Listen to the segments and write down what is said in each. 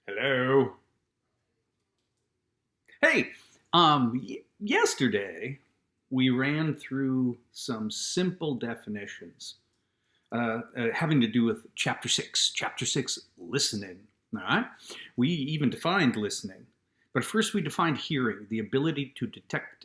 Hello. Hey, yesterday we ran through some simple definitions having to do with Chapter 6, listening. All right? We even defined listening. But first we defined hearing, the ability to detect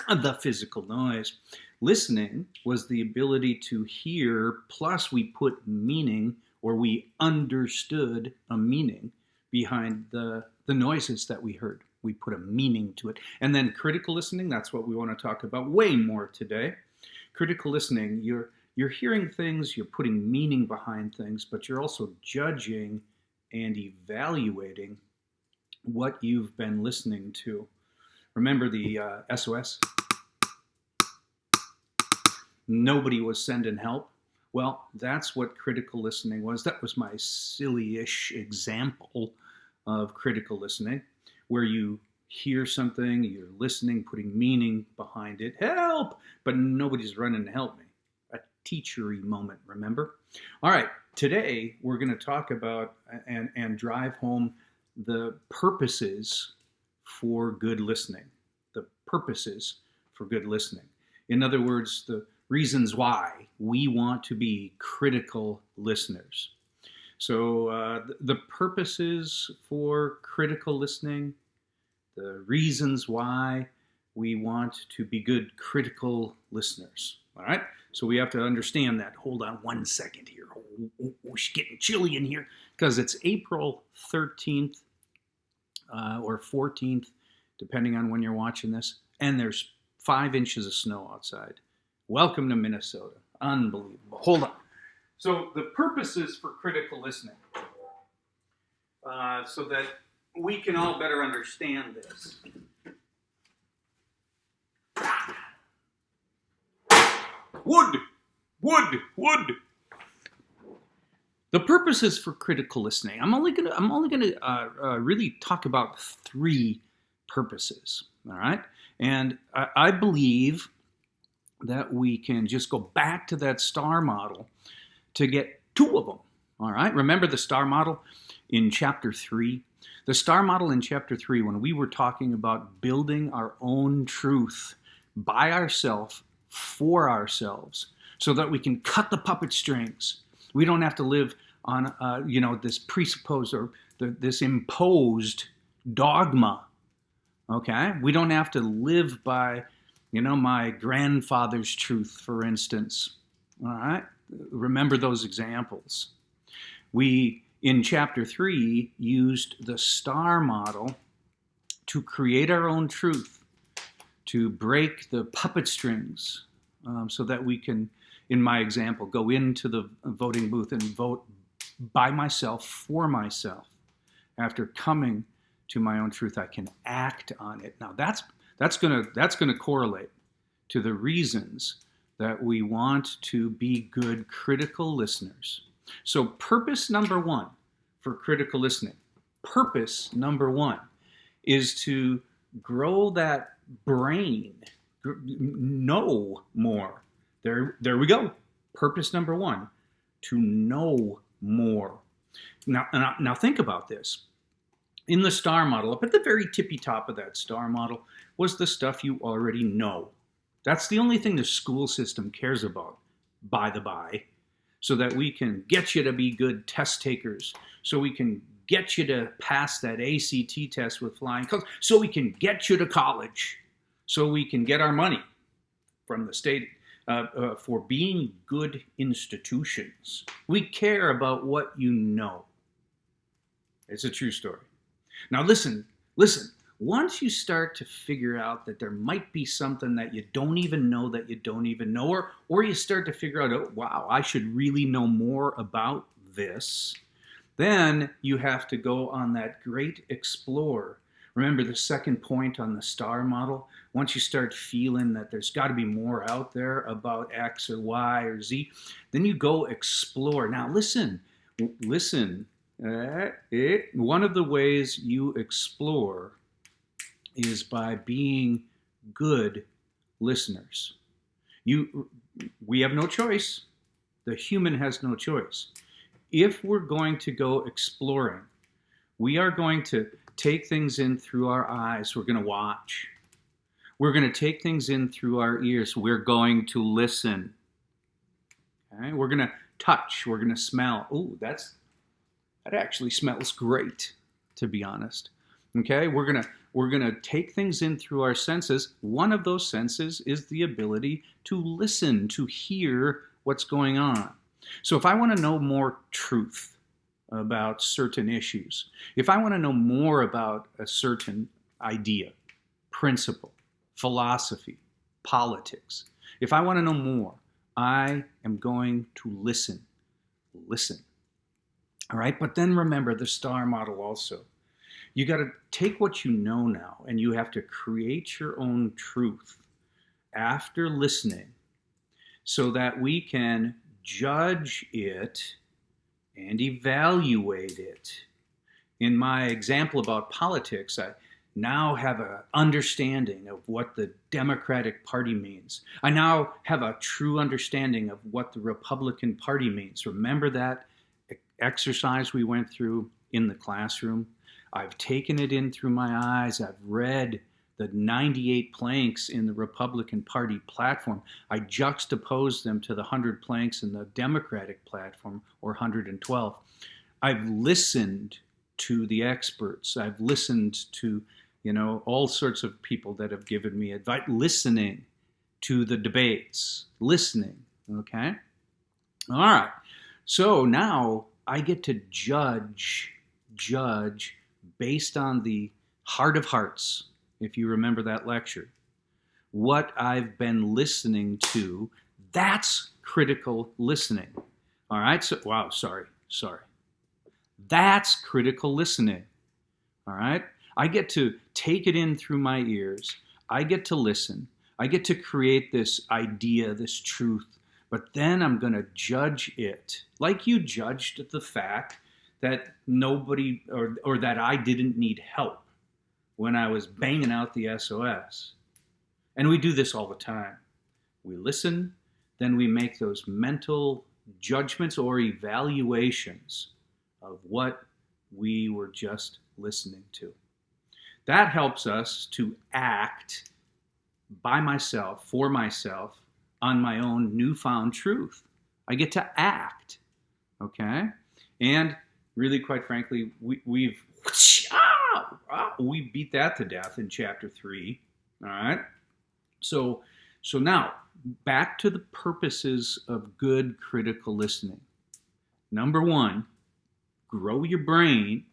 the physical noise. Listening was the ability to hear, plus we put meaning, or we understood a meaning behind the noises that we heard. We put a meaning to it. And then critical listening, that's what we want to talk about way more today. Critical listening, you're hearing things, you're putting meaning behind things, but you're also judging and evaluating what you've been listening to. Remember the SOS? Nobody was sending help. Well, that's what critical listening was. That was my silly-ish example of critical listening, where you hear something, you're listening, putting meaning behind it. Help! But nobody's running to help me. A teachery moment, remember? All right, today we're going to talk about and drive home the purposes for good listening. The purposes for good listening. In other words, the reasons why we want to be critical listeners. So the purposes for critical listening, the reasons why we want to be good critical listeners. All right? So we have to understand that. Hold on 1 second here. It's getting chilly in here because it's April 13th or 14th, depending on when you're watching this, and there's 5 inches of snow outside. Welcome to Minnesota. Unbelievable. Hold on. So the purposes for critical listening, so that we can all better understand this. Wood. The purposes for critical listening. I'm only gonna really talk about 3 purposes. All right, and I believe that we can just go back to that star model to get 2 of them. All right, remember the star model in chapter 3? The star model in chapter 3, when we were talking about building our own truth by ourselves, for ourselves, so that we can cut the puppet strings. We don't have to live on, this presupposed or this imposed dogma. Okay, we don't have to live by my grandfather's truth, for instance. All right? Remember those examples. We, in chapter 3, used the star model to create our own truth, to break the puppet strings, so that we can, in my example, go into the voting booth and vote by myself, for myself. After coming to my own truth, I can act on it. Now, that's gonna correlate to the reasons that we want to be good critical listeners. So purpose number 1 for critical listening, purpose number 1 is to grow that brain, know more. There we go. Purpose number 1, to know more. Now think about this. In the star model, up at the very tippy top of that star model, was the stuff you already know. That's the only thing the school system cares about, by the by, so that we can get you to be good test takers, so we can get you to pass that ACT test with flying colors, so we can get you to college, so we can get our money from the state for being good institutions. We care about what you know. It's a true story. Now listen, once you start to figure out that there might be something that you don't even know that you don't even know, or you start to figure out, oh, wow, I should really know more about this, then you have to go on that great explore. Remember the second point on the star model? Once you start feeling that there's got to be more out there about X or Y or Z, then you go explore. Now listen. One of the ways you explore is by being good listeners. We have no choice. The human has no choice. If we're going to go exploring, We are going to take things in through our eyes. We're going to watch. We're going to take things in through our ears. We're going to listen. Okay? We're going to touch. We're going to smell. Ooh, that actually smells great, to be honest. Okay? We're going to take things in through our senses. One of those senses is the ability to listen, to hear what's going on. So if I want to know more truth about certain issues, if I want to know more about a certain idea, principle, philosophy, politics, if I want to know more, I am going to listen. Listen. All right? But then remember the STAR model also. You got to take what you know now, and you have to create your own truth after listening so that we can judge it and evaluate it. In my example about politics, I now have an understanding of what the Democratic Party means. I now have a true understanding of what the Republican Party means. Remember that exercise we went through in the classroom? I've taken it in through my eyes. I've read the 98 planks in the Republican Party platform. I juxtapose them to the 100 planks in the Democratic platform, or 112. I've listened to the experts. I've listened to, all sorts of people that have given me advice, listening to the debates, listening, okay? All right, so now I get to judge based on the heart of hearts, if you remember that lecture, what I've been listening to. That's critical listening. All right, so, wow, sorry. That's critical listening. All right, I get to take it in through my ears. I get to listen. I get to create this idea, this truth, but then I'm going to judge it like you judged the fact that nobody or that I didn't need help when I was banging out the SOS. And we do this all the time. We listen, then we make those mental judgments or evaluations of what we were just listening to. That helps us to act by myself, for myself, on my own newfound truth. I get to act, okay? And really, quite frankly, we beat that to death in chapter 3, all right? So now, back to the purposes of good critical listening. Number 1, grow your brain,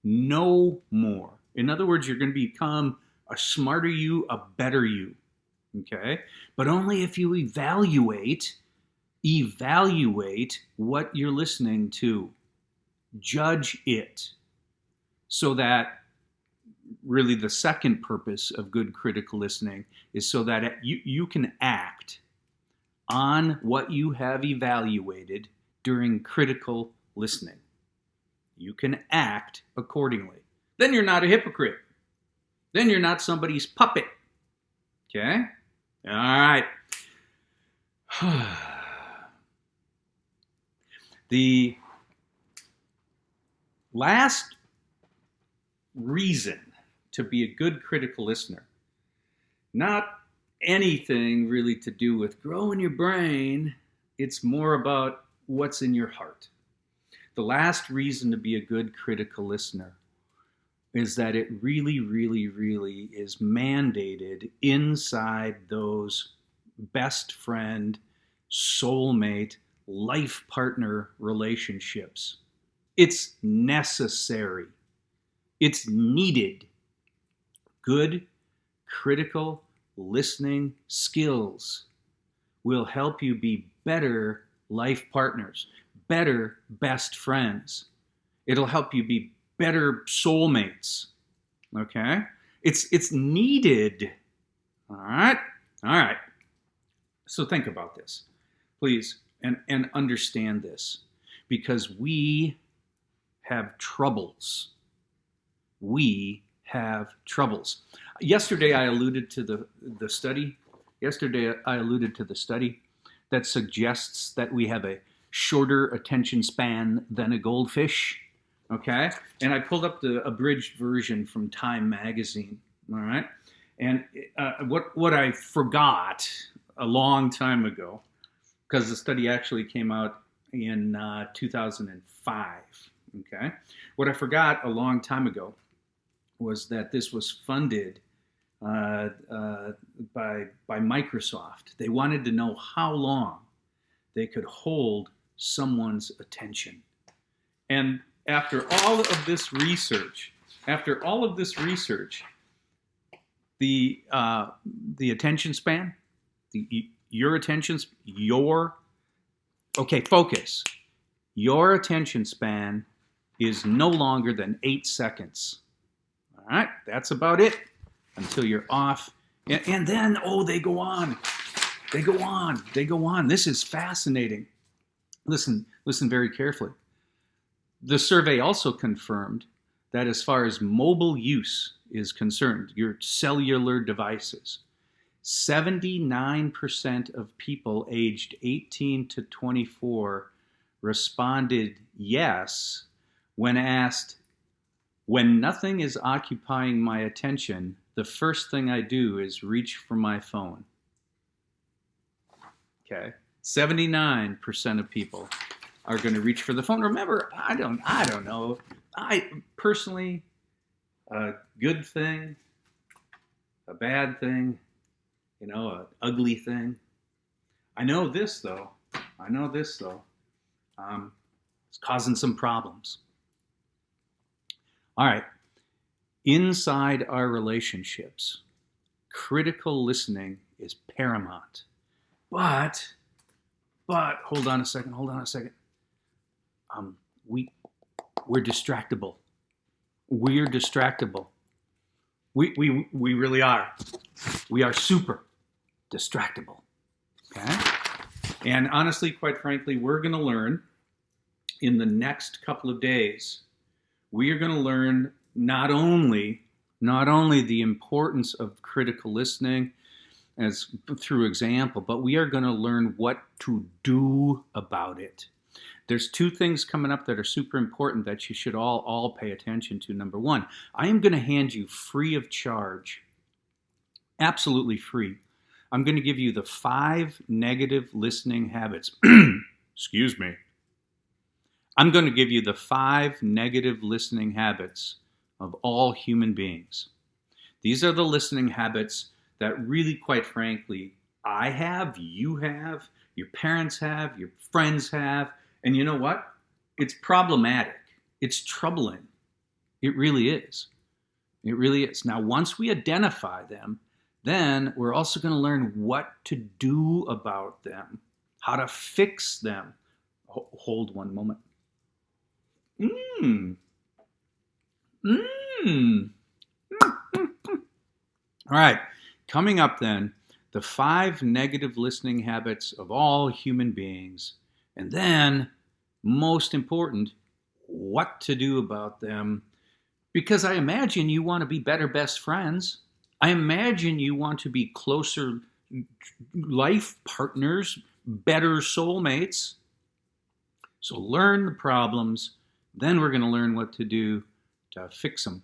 know more. In other words, you're going to become a smarter you, a better you, okay? But only if you evaluate what you're listening to. Judge it. So that really the second purpose of good critical listening is so that you can act on what you have evaluated during critical listening. You can act accordingly. Then you're not a hypocrite. Then you're not somebody's puppet. Okay? All right. The last reason to be a good critical listener, not anything really to do with growing your brain, it's more about what's in your heart. The last reason to be a good critical listener is that it really, really, really is mandated inside those best friend, soulmate, life partner relationships. It's necessary. It's needed. Good critical listening skills will help you be better life partners, better best friends. It'll help you be better soulmates. Okay? It's needed. All right. So think about this, please, and understand this, because we have troubles. We have troubles. Yesterday I alluded to the study. Yesterday I alluded to the study that suggests that we have a shorter attention span than a goldfish. Okay, and I pulled up the abridged version from Time magazine. All right, and what I forgot a long time ago, because the study actually came out in 2005. Okay, what I forgot a long time ago was that this was funded by Microsoft. They wanted to know how long they could hold someone's attention. And after all of this research, the attention span, focus. Your attention span is no longer than 8 seconds. All right, that's about it until you're off. And then, they go on. They go on. This is fascinating. Listen very carefully. The survey also confirmed that as far as mobile use is concerned, your cellular devices, 79% of people aged 18 to 24 responded yes when asked, when nothing is occupying my attention, the first thing I do is reach for my phone. Okay, 79% of people are going to reach for the phone. Remember, I don't know. I personally, a good thing, a bad thing, an ugly thing. I know this though. It's causing some problems. All right. Inside our relationships, critical listening is paramount. But hold on a second. We're distractible. We're distractible. We really are. We are super distractible. Okay? And honestly, quite frankly, we're going to learn in the next couple of days, we are going to learn not only the importance of critical listening as through example, but we are going to learn what to do about it. There's two things coming up that are super important that you should all pay attention to. Number one, I am going to hand you free of charge, absolutely free. I'm going to give you the 5 negative listening habits. Excuse me. I'm going to give you the 5 negative listening habits of all human beings. These are the listening habits that really, quite frankly, I have, you have, your parents have, your friends have, and you know what? It's problematic. It's troubling. It really is. It really is. Now, once we identify them, then we're also going to learn what to do about them, how to fix them. Hold one moment. All right. Coming up then, the 5 negative listening habits of all human beings. And then, most important, what to do about them. Because I imagine you want to be better best friends. I imagine you want to be closer life partners, better soulmates. So learn the problems, then we're going to learn what to do to fix them.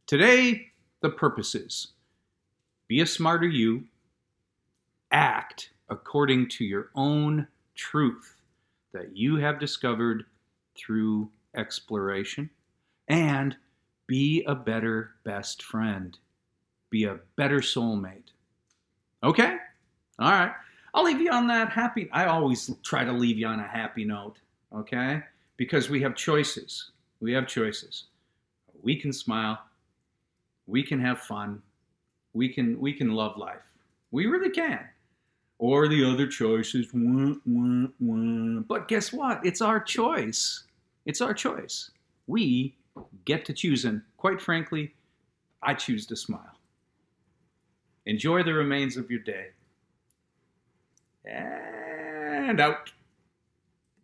Today, the purposes. Be a smarter you. Act according to your own truth that you have discovered through exploration. And be a better best friend. Be a better soulmate. Okay? All right. I'll leave you on that happy. I always try to leave you on a happy note. Okay? Because we have choices. We have choices. We can smile. We can have fun. We can love life. We really can. Or the other choices. But guess what? It's our choice. It's our choice. We get to choose. And quite frankly, I choose to smile. Enjoy the remains of your day. And out.